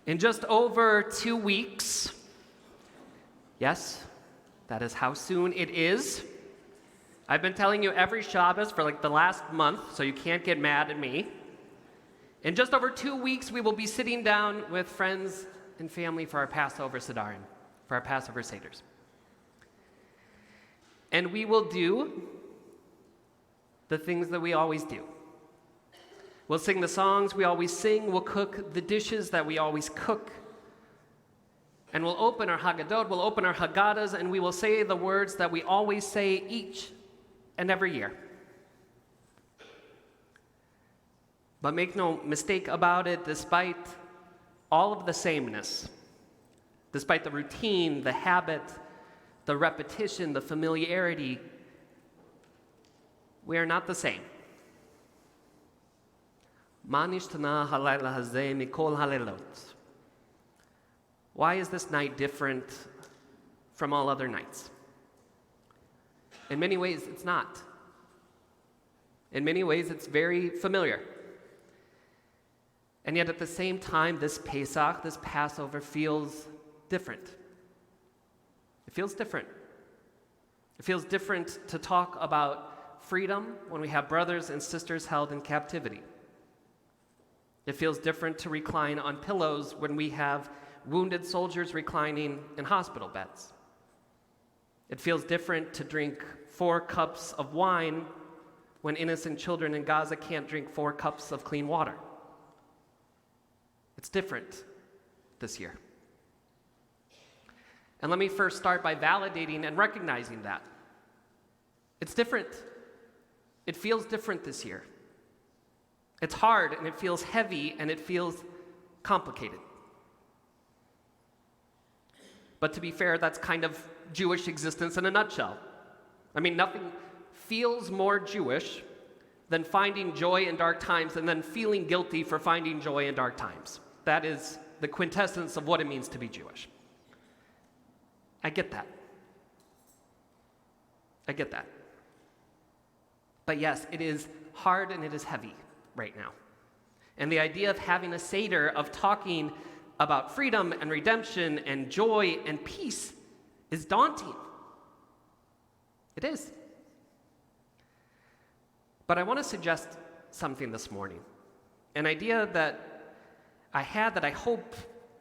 In just over 2 weeks, yes, that is how soon it is. I've been telling you every Shabbos for like the last month, so you can't get mad at me. In just over 2 weeks, we will be sitting down with friends and family for our Passover Seder, for our Passover Seders. And we will do the things that we always do. We'll sing the songs we always sing. We'll cook the dishes that we always cook. And we'll open our Haggadot, we'll open our Haggadahs, and we will say the words that we always say each and every year. But make no mistake about it, despite all of the sameness, despite the routine, the habit, the repetition, the familiarity, we are not the same. Why is this night different from all other nights? In many ways, it's not. In many ways, it's very familiar. And yet at the same time, this Pesach, this Passover, feels different. It feels different. It feels different to talk about freedom when we have brothers and sisters held in captivity. It feels different to recline on pillows when we have wounded soldiers reclining in hospital beds. It feels different to drink 4 cups of wine when innocent children in Gaza can't drink 4 cups of clean water. It's different this year. And let me first start by validating and recognizing that. It's different. It feels different this year. It's hard, and it feels heavy, and it feels complicated. But to be fair, that's kind of Jewish existence in a nutshell. I mean, nothing feels more Jewish than finding joy in dark times and then feeling guilty for finding joy in dark times. That is the quintessence of what it means to be Jewish. I get that. I get that. But yes, it is hard and it is heavy right now. And the idea of having a Seder, of talking about freedom and redemption and joy and peace, is daunting. It is. But I want to suggest something this morning. An idea that I had that I hope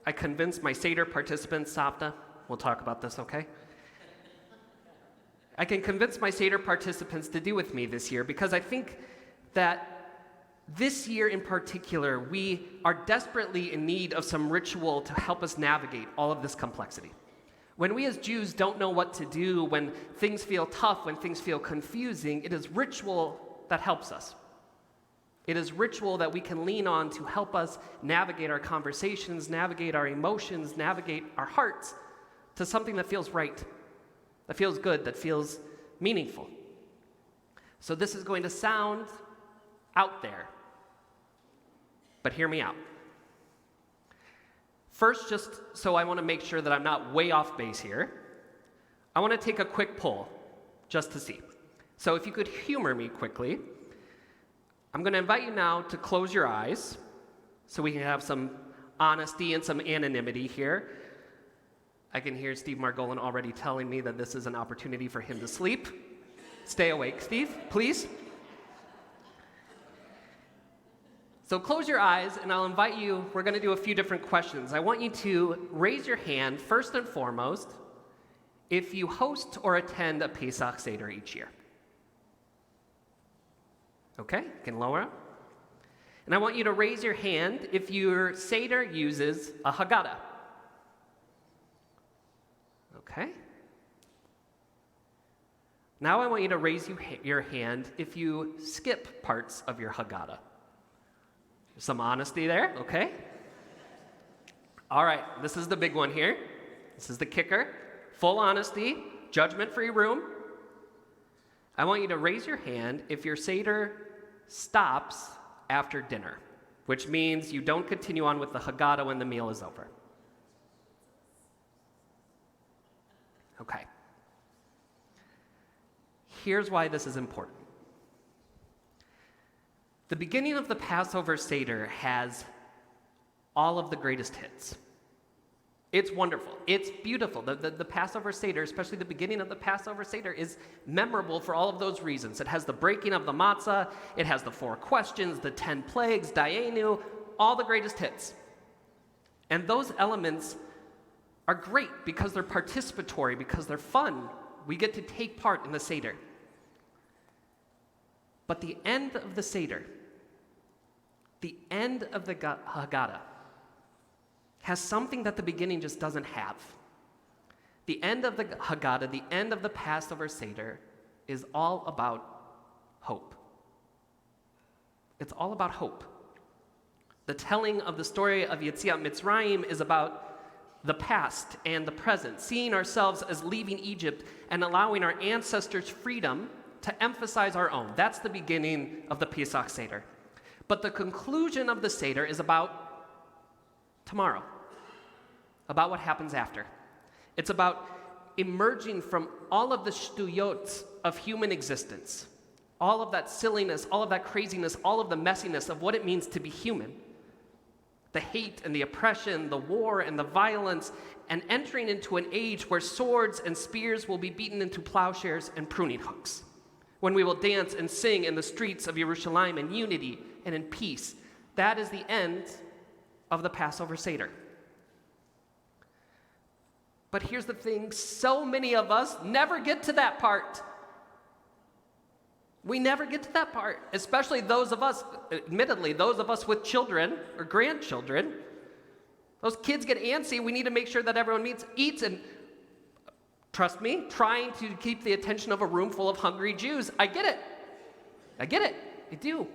I convinced my Seder participants, Sapna, we'll talk about this, okay? I can convince my Seder participants to do with me this year, because I think that this year in particular, we are desperately in need of some ritual to help us navigate all of this complexity. When we as Jews don't know what to do, when things feel tough, when things feel confusing, it is ritual that helps us. It is ritual that we can lean on to help us navigate our conversations, navigate our emotions, navigate our hearts to something that feels right, that feels good, that feels meaningful. So this is going to sound out there, but hear me out. First, just so I want to make sure that I'm not way off base here, I want to take a quick poll just to see. So if you could humor me quickly, I'm going to invite you now to close your eyes so we can have some honesty and some anonymity here. I can hear Steve Margolin already telling me that this is an opportunity for him to sleep. Stay awake, Steve, please. So close your eyes, and I'll invite you, we're going to do a few different questions. I want you to raise your hand, first and foremost, if you host or attend a Pesach Seder each year. Okay, you can lower up. And I want you to raise your hand if your Seder uses a Haggadah. Okay. Now I want you to raise your hand if you skip parts of your Haggadah. Some honesty there, okay? All right, this is the big one here. This is the kicker. Full honesty, judgment-free room. I want you to raise your hand if your Seder stops after dinner, which means you don't continue on with the Haggadah when the meal is over. Okay. Here's why this is important. The beginning of the Passover Seder has all of the greatest hits. It's wonderful. It's beautiful. The Passover Seder, especially the beginning of the Passover Seder, is memorable for all of those reasons. It has the breaking of the matzah. It has the 4 questions, the 10 plagues, Dayenu, all the greatest hits. And those elements are great because they're participatory, because they're fun. We get to take part in the Seder. But the end of the Seder, the end of the Haggadah, has something that the beginning just doesn't have. The end of the Haggadah, the end of the Passover Seder, is all about hope. It's all about hope. The telling of the story of Yetziat Mitzrayim is about the past and the present, seeing ourselves as leaving Egypt and allowing our ancestors' freedom to emphasize our own. That's the beginning of the Pesach Seder. But the conclusion of the Seder is about tomorrow, about what happens after. It's about emerging from all of the shtuyot of human existence, all of that silliness, all of that craziness, all of the messiness of what it means to be human, the hate and the oppression, the war and the violence, and entering into an age where swords and spears will be beaten into plowshares and pruning hooks, when we will dance and sing in the streets of Yerushalayim in unity and in peace. That is the end of the Passover Seder. But here's the thing, so many of us never get to that part. We never get to that part, especially those of us, admittedly, those of us with children or grandchildren. Those kids get antsy. We need to make sure that everyone eats, and trust me, trying to keep the attention of a room full of hungry Jews. I get it. I do.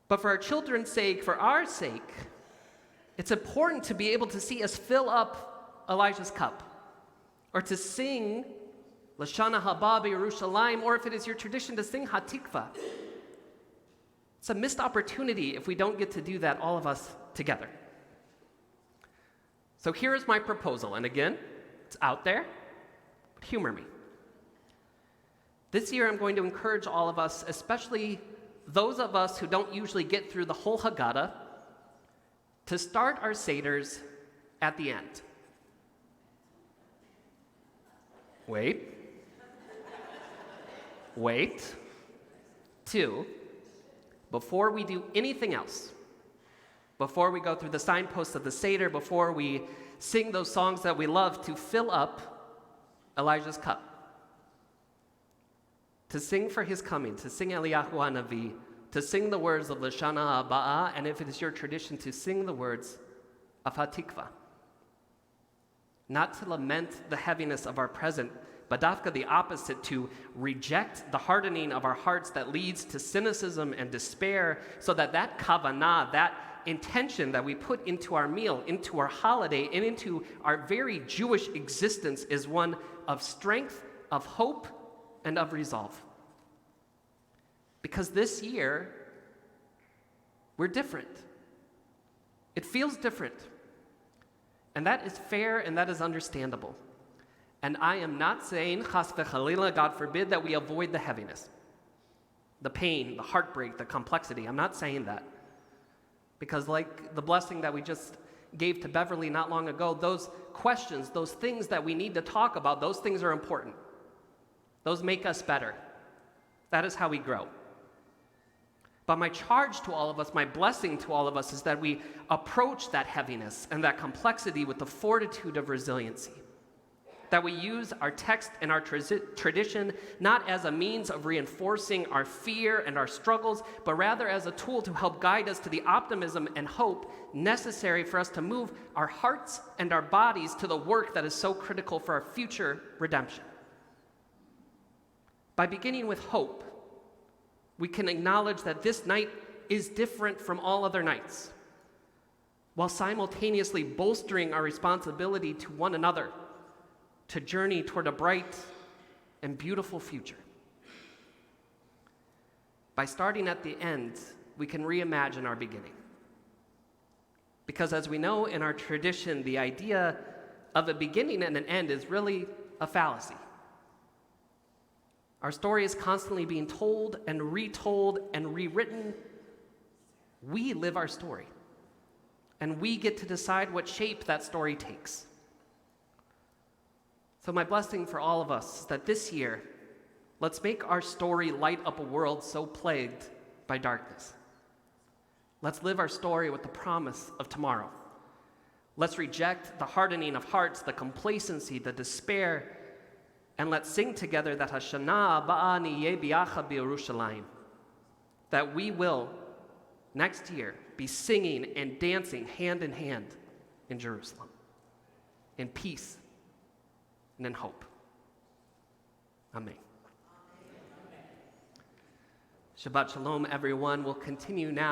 But for our children's sake, for our sake, it's important to be able to see us fill up Elijah's cup, or to sing Lashana Haba B'Yerushalayim, or if it is your tradition to sing Hatikva. It's a missed opportunity if we don't get to do that, all of us together. So here is my proposal, and again, it's out there, but humor me. This year I'm going to encourage all of us, especially those of us who don't usually get through the whole Haggadah, to start our Seders at the end. Wait. 2, before we do anything else, before we go through the signposts of the Seder, before we sing those songs that we love, to fill up Elijah's cup, to sing for his coming, to sing Eliyahu HaNavi, to sing the words of Lashana Haba, and if it is your tradition, to sing the words of Hatikva. Not to lament the heaviness of our present, but dafka the opposite, to reject the hardening of our hearts that leads to cynicism and despair, so that kavanah, that intention that we put into our meal, into our holiday, and into our very Jewish existence is one of strength, of hope, and of resolve. Because this year, we're different. It feels different. And that is fair and that is understandable. And I am not saying, chas v'chalila, God forbid, that we avoid the heaviness, the pain, the heartbreak, the complexity. I'm not saying that. Because like the blessing that we just gave to Beverly not long ago, those questions, those things that we need to talk about, those things are important. Those make us better. That is how we grow. But my charge to all of us, my blessing to all of us, is that we approach that heaviness and that complexity with the fortitude of resiliency. That we use our text and our tradition not as a means of reinforcing our fear and our struggles, but rather as a tool to help guide us to the optimism and hope necessary for us to move our hearts and our bodies to the work that is so critical for our future redemption. By beginning with hope, we can acknowledge that this night is different from all other nights, while simultaneously bolstering our responsibility to one another to journey toward a bright and beautiful future. By starting at the end, we can reimagine our beginning. Because as we know in our tradition, the idea of a beginning and an end is really a fallacy. Our story is constantly being told and retold and rewritten We live our story, and we get to decide what shape that story takes. So my blessing for all of us is that this year, let's make our story light up a world so plagued by darkness. Let's live our story with the promise of tomorrow. Let's reject the hardening of hearts, the complacency, the despair, and let's sing together that Hashana Haba Niyeh Biachad B'Yerushalayim, that we will, next year, be singing and dancing hand in hand in Jerusalem, in peace and in hope. Amen. Shabbat Shalom, everyone. We'll continue now.